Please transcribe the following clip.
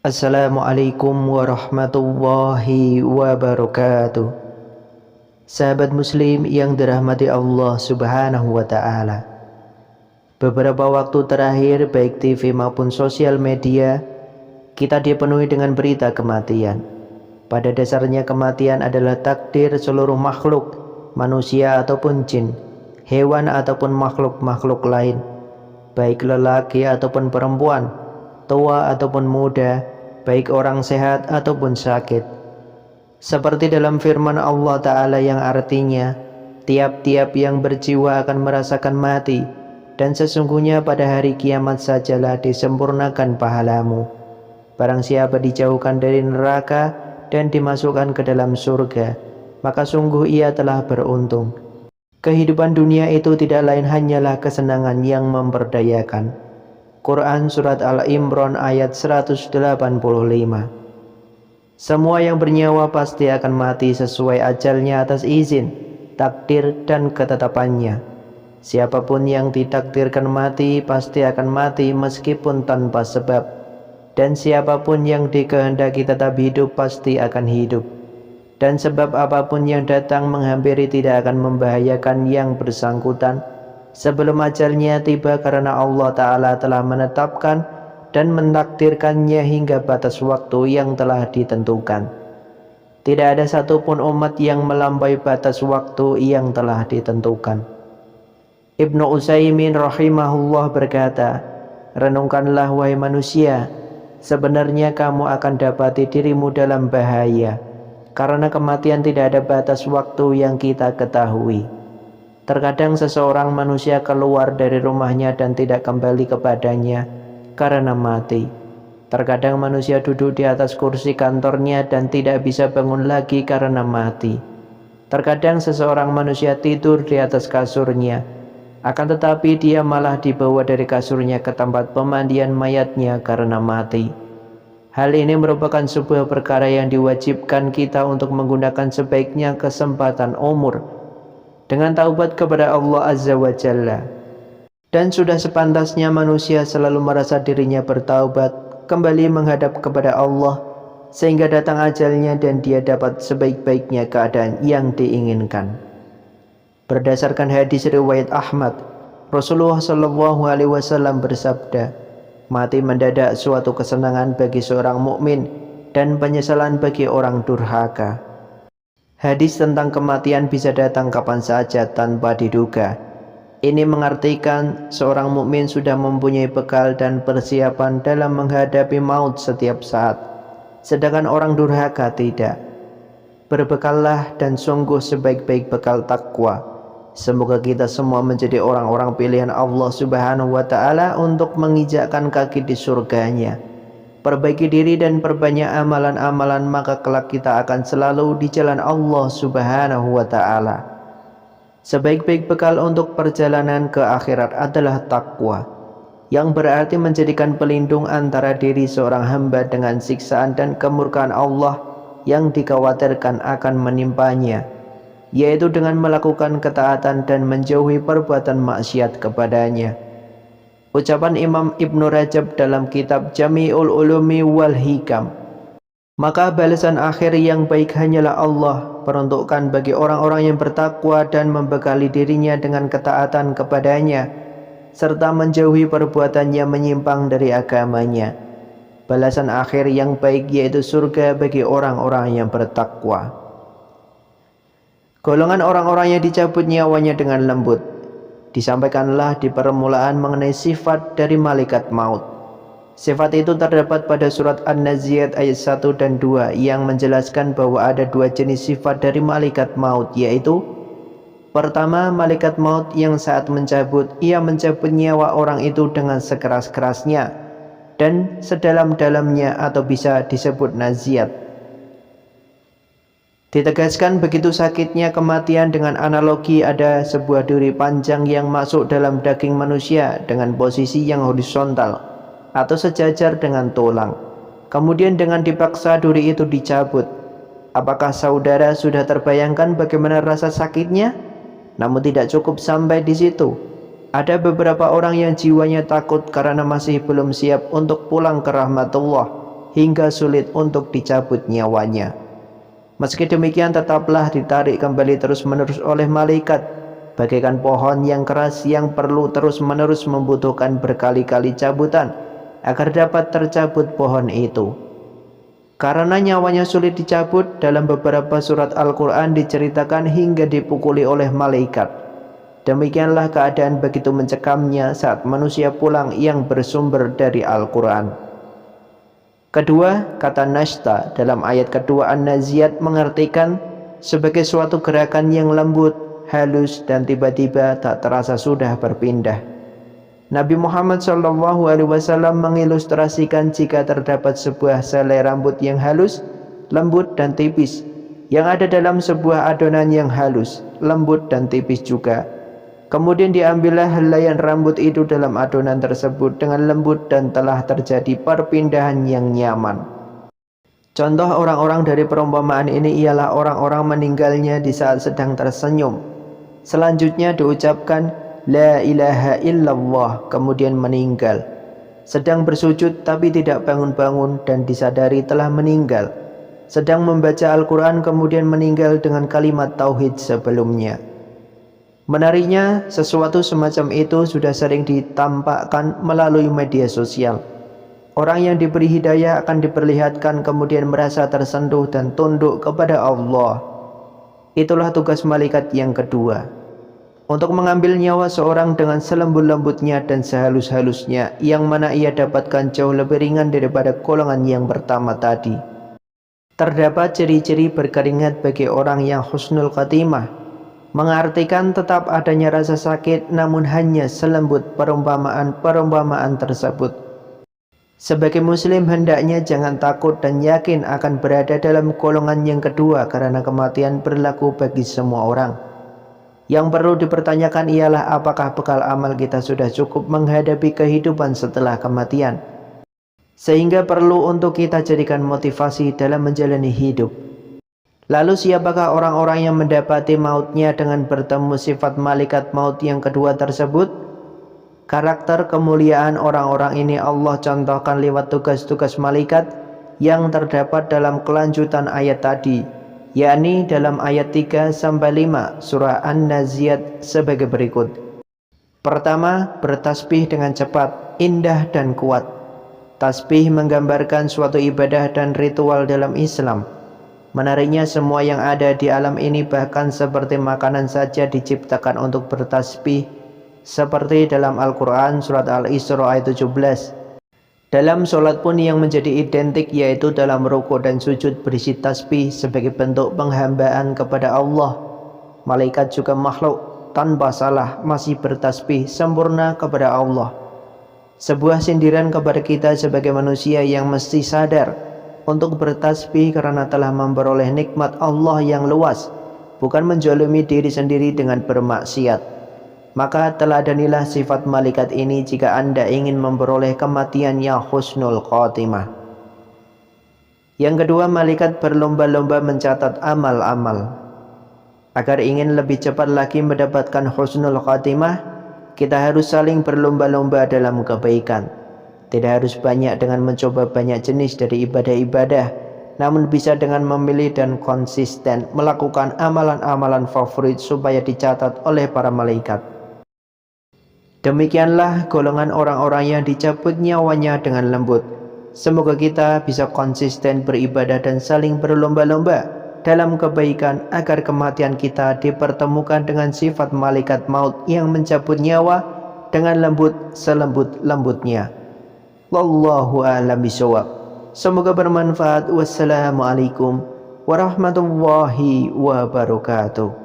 Assalamualaikum warahmatullahi wabarakatuh. Sahabat muslim yang dirahmati Allah subhanahu wa ta'ala, beberapa waktu terakhir baik TV maupun sosial media kita dipenuhi dengan berita kematian. Pada dasarnya kematian adalah takdir seluruh makhluk, manusia ataupun jin, hewan ataupun makhluk-makhluk lain, baik lelaki ataupun perempuan, tua ataupun muda, baik orang sehat ataupun sakit. Seperti dalam firman Allah Ta'ala yang artinya, tiap-tiap yang berjiwa akan merasakan mati, dan sesungguhnya pada hari kiamat sajalah disempurnakan pahalamu. Barang siapa dijauhkan dari neraka dan dimasukkan ke dalam surga, maka sungguh ia telah beruntung. Kehidupan dunia itu tidak lain hanyalah kesenangan yang memperdayakan. Quran Surat Al-Imran ayat 185. Semua yang bernyawa pasti akan mati sesuai ajalnya atas izin, takdir dan ketetapannya. Siapapun yang ditakdirkan mati pasti akan mati meskipun tanpa sebab, dan siapapun yang dikehendaki tetap hidup pasti akan hidup. Dan sebab apapun yang datang menghampiri tidak akan membahayakan yang bersangkutan sebelum ajalnya tiba, karena Allah Ta'ala telah menetapkan dan mentakdirkannya hingga batas waktu yang telah ditentukan. Tidak ada satupun umat yang melampaui batas waktu yang telah ditentukan. Ibnu Utsaimin rahimahullah berkata, renungkanlah wahai manusia, sebenarnya kamu akan dapati dirimu dalam bahaya, karena kematian tidak ada batas waktu yang kita ketahui. Terkadang seseorang manusia keluar dari rumahnya dan tidak kembali kepadanya karena mati. Terkadang manusia duduk di atas kursi kantornya dan tidak bisa bangun lagi karena mati. Terkadang seseorang manusia tidur di atas kasurnya, akan tetapi dia malah dibawa dari kasurnya ke tempat pemandian mayatnya karena mati. Hal ini merupakan sebuah perkara yang diwajibkan kita untuk menggunakan sebaiknya kesempatan umur dengan taubat kepada Allah Azza wa Jalla. Dan sudah sepantasnya manusia selalu merasa dirinya bertaubat, kembali menghadap kepada Allah, sehingga datang ajalnya dan dia dapat sebaik-baiknya keadaan yang diinginkan. Berdasarkan hadis riwayat Ahmad, Rasulullah SAW bersabda, mati mendadak suatu kesenangan bagi seorang mukmin dan penyesalan bagi orang durhaka. Hadis tentang kematian bisa datang kapan saja tanpa diduga. Ini mengartikan seorang mukmin sudah mempunyai bekal dan persiapan dalam menghadapi maut setiap saat, sedangkan orang durhaka tidak. Berbekallah dan sungguh sebaik-baik bekal takwa. Semoga kita semua menjadi orang-orang pilihan Allah Subhanahu wa Ta'ala untuk menginjakkan kaki di surganya. Perbaiki diri dan perbanyak amalan-amalan, maka kelak kita akan selalu di jalan Allah Subhanahu wa Ta'ala. Sebaik-baik bekal untuk perjalanan ke akhirat adalah takwa, yang berarti menjadikan pelindung antara diri seorang hamba dengan siksaan dan kemurkaan Allah yang dikhawatirkan akan menimpanya, yaitu dengan melakukan ketaatan dan menjauhi perbuatan maksiat kepadanya. Ucapan Imam Ibnu Rajab dalam kitab Jami'ul Ulumi wal Hikam, maka balasan akhir yang baik hanyalah Allah peruntukkan bagi orang-orang yang bertakwa dan membekali dirinya dengan ketaatan kepadanya, serta menjauhi perbuatan yang menyimpang dari agamanya. Balasan akhir yang baik yaitu surga bagi orang-orang yang bertakwa. Golongan orang-orang yang dicabut nyawanya dengan lembut. Disampaikanlah di permulaan mengenai sifat dari malaikat maut. Sifat itu terdapat pada surat An-Nazi'at ayat 1 dan 2 yang menjelaskan bahwa ada dua jenis sifat dari malaikat maut, yaitu pertama, malaikat maut yang saat mencabut, ia mencabut nyawa orang itu dengan sekeras-kerasnya dan sedalam-dalamnya, atau bisa disebut naziat. Ditegaskan begitu sakitnya kematian dengan analogi ada sebuah duri panjang yang masuk dalam daging manusia dengan posisi yang horizontal atau sejajar dengan tulang. Kemudian dengan dipaksa duri itu dicabut. Apakah saudara sudah terbayangkan bagaimana rasa sakitnya? Namun tidak cukup sampai di situ. Ada beberapa orang yang jiwanya takut karena masih belum siap untuk pulang ke rahmatullah. hingga sulit untuk dicabut nyawanya. Meski demikian tetaplah ditarik kembali terus-menerus oleh malaikat, bagaikan pohon yang keras yang perlu terus-menerus membutuhkan berkali-kali cabutan agar dapat tercabut pohon itu. Karena nyawanya sulit dicabut, dalam beberapa surat Al-Quran diceritakan hingga dipukuli oleh malaikat. Demikianlah keadaan begitu mencekamnya saat manusia pulang yang bersumber dari Al-Quran. Kedua, kata nashta dalam ayat kedua An-Naziat mengartikan sebagai suatu gerakan yang lembut, halus, dan tiba-tiba tak terasa sudah berpindah. Nabi Muhammad SAW mengilustrasikan jika terdapat sebuah selai rambut yang halus, lembut, dan tipis yang ada dalam sebuah adonan yang halus, lembut, dan tipis juga. Kemudian diambillah helaian rambut itu dalam adonan tersebut dengan lembut dan telah terjadi perpindahan yang nyaman. Contoh orang-orang dari perumpamaan ini ialah orang-orang meninggalnya di saat sedang tersenyum. Selanjutnya diucapkan La ilaha illallah, kemudian meninggal. Sedang bersujud tapi tidak bangun-bangun dan disadari telah meninggal. Sedang membaca Al-Quran kemudian meninggal dengan kalimat tauhid sebelumnya. Menariknya, sesuatu semacam itu sudah sering ditampakkan melalui media sosial. Orang yang diberi hidayah akan diperlihatkan kemudian merasa tersentuh dan tunduk kepada Allah. Itulah tugas malaikat yang kedua, untuk mengambil nyawa seorang dengan selembut-lembutnya dan sehalus-halusnya, yang mana ia dapatkan jauh lebih ringan daripada golongan yang pertama tadi. Terdapat ciri-ciri berkeringat bagi orang yang husnul khatimah, mengartikan tetap adanya rasa sakit namun hanya selembut perumpamaan tersebut. Sebagai muslim hendaknya jangan takut dan yakin akan berada dalam golongan yang kedua, karena kematian berlaku bagi semua orang. Yang perlu dipertanyakan ialah apakah bekal amal kita sudah cukup menghadapi kehidupan setelah kematian, sehingga perlu untuk kita jadikan motivasi dalam menjalani hidup. Lalu siapakah orang-orang yang mendapati mautnya dengan bertemu sifat malaikat maut yang kedua tersebut? Karakter kemuliaan orang-orang ini Allah contohkan lewat tugas-tugas malaikat yang terdapat dalam kelanjutan ayat tadi, yakni dalam ayat 3-5 surah An-Naziat sebagai berikut. Pertama, bertasbih dengan cepat, indah, dan kuat. Tasbih menggambarkan suatu ibadah dan ritual dalam Islam. Menariknya, semua yang ada di alam ini bahkan seperti makanan saja diciptakan untuk bertasbih, seperti dalam Al-Quran surat Al-Isra ayat 17. Dalam sholat pun yang menjadi identik yaitu dalam rukuk dan sujud berisi tasbih sebagai bentuk penghambaan kepada Allah. Malaikat juga makhluk tanpa salah masih bertasbih sempurna kepada Allah. Sebuah sindiran kepada kita sebagai manusia yang mesti sadar untuk bertasbih karena telah memperoleh nikmat Allah yang luas, bukan menjolimi diri sendiri dengan bermaksiat. Maka teladanilah sifat malaikat ini jika Anda ingin memperoleh kematian yang husnul khatimah. Yang kedua, malaikat berlomba-lomba mencatat amal-amal. Agar ingin lebih cepat lagi mendapatkan husnul khatimah, kita harus saling berlomba-lomba dalam kebaikan. Tidak harus banyak dengan mencoba banyak jenis dari ibadah-ibadah, namun bisa dengan memilih dan konsisten melakukan amalan-amalan favorit supaya dicatat oleh para malaikat. Demikianlah golongan orang-orang yang dicabut nyawanya dengan lembut. Semoga kita bisa konsisten beribadah dan saling berlomba-lomba dalam kebaikan agar kematian kita dipertemukan dengan sifat malaikat maut yang mencabut nyawa dengan lembut selembut-lembutnya. Wallahu a'lam bishawab. Semoga bermanfaat. Wassalamualaikum warahmatullahi wabarakatuh.